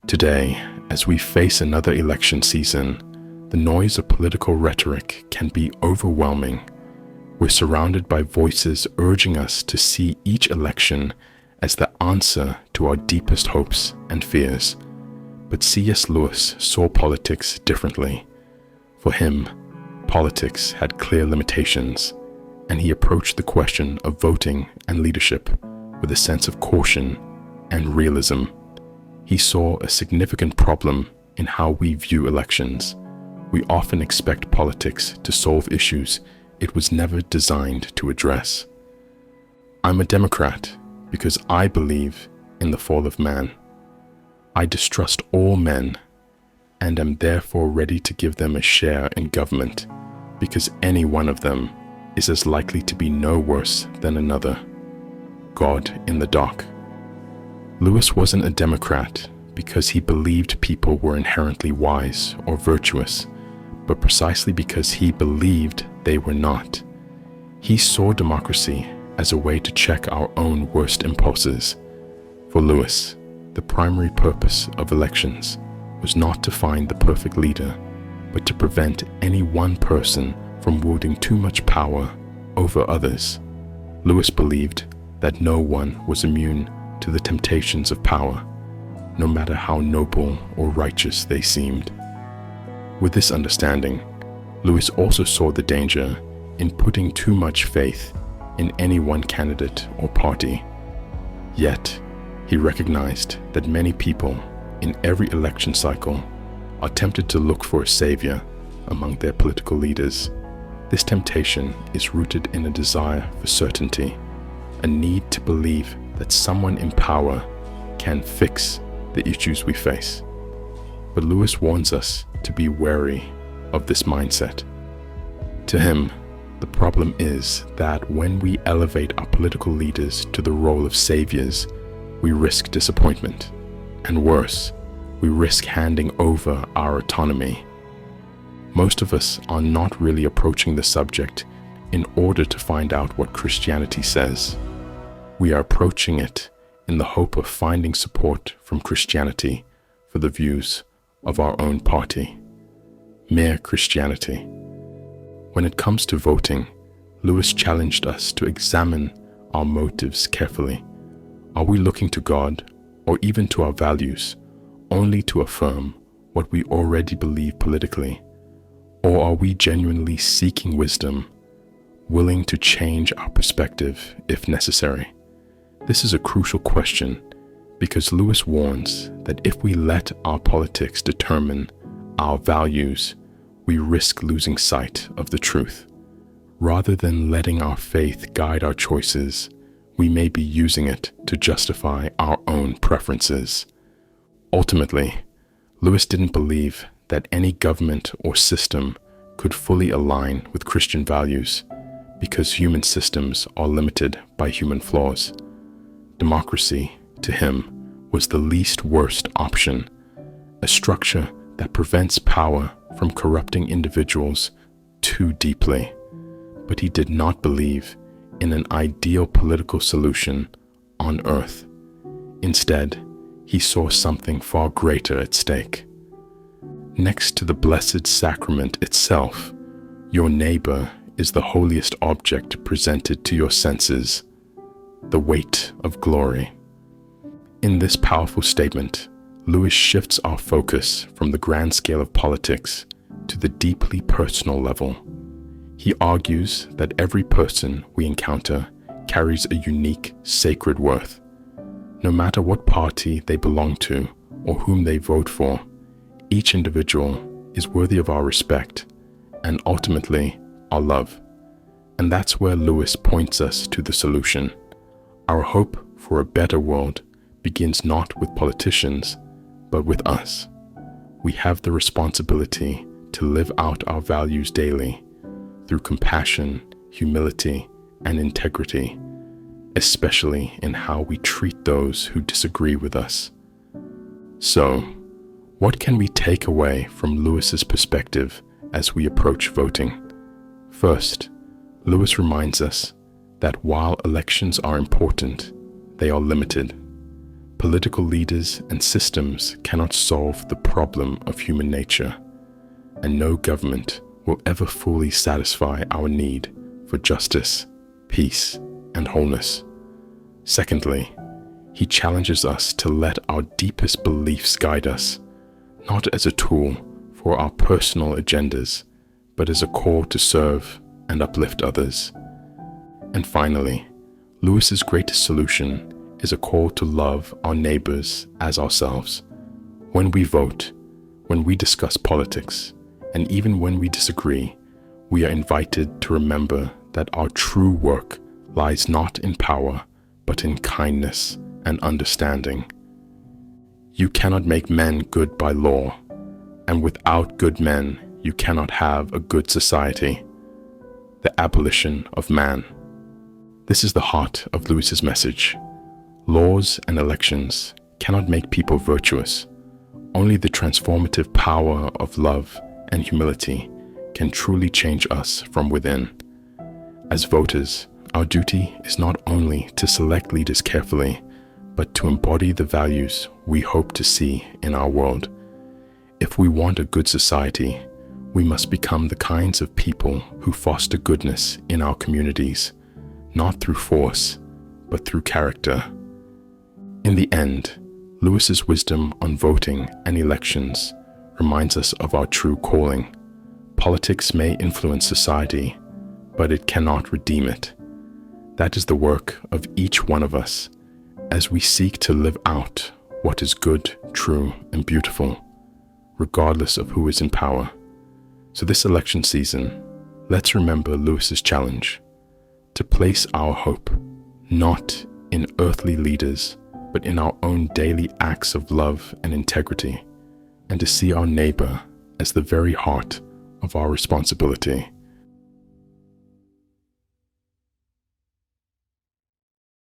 Today, as we face another election season, the noise of political rhetoric can be overwhelming. We're surrounded by voices urging us to see each election as the answer to our deepest hopes and fears. But C.S. Lewis saw politics differently. For him, politics had clear limitations, and he approached the question of voting and leadership with a sense of caution and realism. He saw a significant problem in how we view elections. We often expect politics to solve issues it was never designed to address. I'm a Democrat because I believe in the fall of man. I distrust all men and am therefore ready to give them a share in government because any one of them is as likely to be no worse than another. God in the dock. Lewis wasn't a Democrat because he believed people were inherently wise or virtuous, but precisely because he believed they were not. He saw democracy as a way to check our own worst impulses. For Lewis, the primary purpose of elections was not to find the perfect leader, but to prevent any one person from wielding too much power over others. Lewis believed that no one was immune to the temptations of power, no matter how noble or righteous they seemed. With this understanding, Lewis also saw the danger in putting too much faith in any one candidate or party. Yet, he recognized that many people in every election cycle are tempted to look for a savior among their political leaders. This temptation is rooted in a desire for certainty, a need to believe that someone in power can fix the issues we face. But Lewis warns us to be wary of this mindset. To him, the problem is that when we elevate our political leaders to the role of saviors, we risk disappointment, and worse, we risk handing over our autonomy. Most of us are not really approaching the subject in order to find out what Christianity says. We are approaching it in the hope of finding support from Christianity for the views of our own party. Mere Christianity. When it comes to voting, Lewis challenged us to examine our motives carefully. Are we looking to God, or even to our values, only to affirm what we already believe politically? Or are we genuinely seeking wisdom, willing to change our perspective if necessary? This is a crucial question because Lewis warns that if we let our politics determine our values, we risk losing sight of the truth. Rather than letting our faith guide our choices, we may be using it to justify our own preferences. Ultimately, Lewis didn't believe that any government or system could fully align with Christian values because human systems are limited by human flaws. Democracy, to him, was the least worst option, a structure that prevents power from corrupting individuals too deeply. But he did not believe in an ideal political solution on earth. Instead, he saw something far greater at stake. Next to the Blessed Sacrament itself, your neighbor is the holiest object presented to your senses, the weight of glory. In this powerful statement, Lewis shifts our focus from the grand scale of politics to the deeply personal level. He argues that every person we encounter carries a unique, sacred worth. No matter what party they belong to or whom they vote for, each individual is worthy of our respect and ultimately our love. And that's where Lewis points us to the solution. Our hope for a better world begins not with politicians, but with us. We have the responsibility to live out our values daily through compassion, humility, and integrity, especially in how we treat those who disagree with us. So, what can we take away from Lewis's perspective as we approach voting? First, Lewis reminds us that while elections are important, they are limited. Political leaders and systems cannot solve the problem of human nature, and no government will ever fully satisfy our need for justice, peace, and wholeness. Secondly, he challenges us to let our deepest beliefs guide us, not as a tool for our personal agendas, but as a call to serve and uplift others. And finally, Lewis's greatest solution is a call to love our neighbors as ourselves. When we vote, when we discuss politics, and even when we disagree, we are invited to remember that our true work lies not in power, but in kindness and understanding. You cannot make men good by law, and without good men, you cannot have a good society. The abolition of man. This is the heart of Lewis's message. Laws and elections cannot make people virtuous. Only the transformative power of love and humility can truly change us from within. As voters, our duty is not only to select leaders carefully, but to embody the values we hope to see in our world. If we want a good society, we must become the kinds of people who foster goodness in our communities, not through force, but through character. In the end, Lewis's wisdom on voting and elections reminds us of our true calling. Politics may influence society, but it cannot redeem it. That is the work of each one of us as we seek to live out what is good, true, and beautiful, regardless of who is in power. So this election season, let's remember Lewis's challenge, to place our hope not in earthly leaders, but in our own daily acts of love and integrity, and to see our neighbor as the very heart of our responsibility.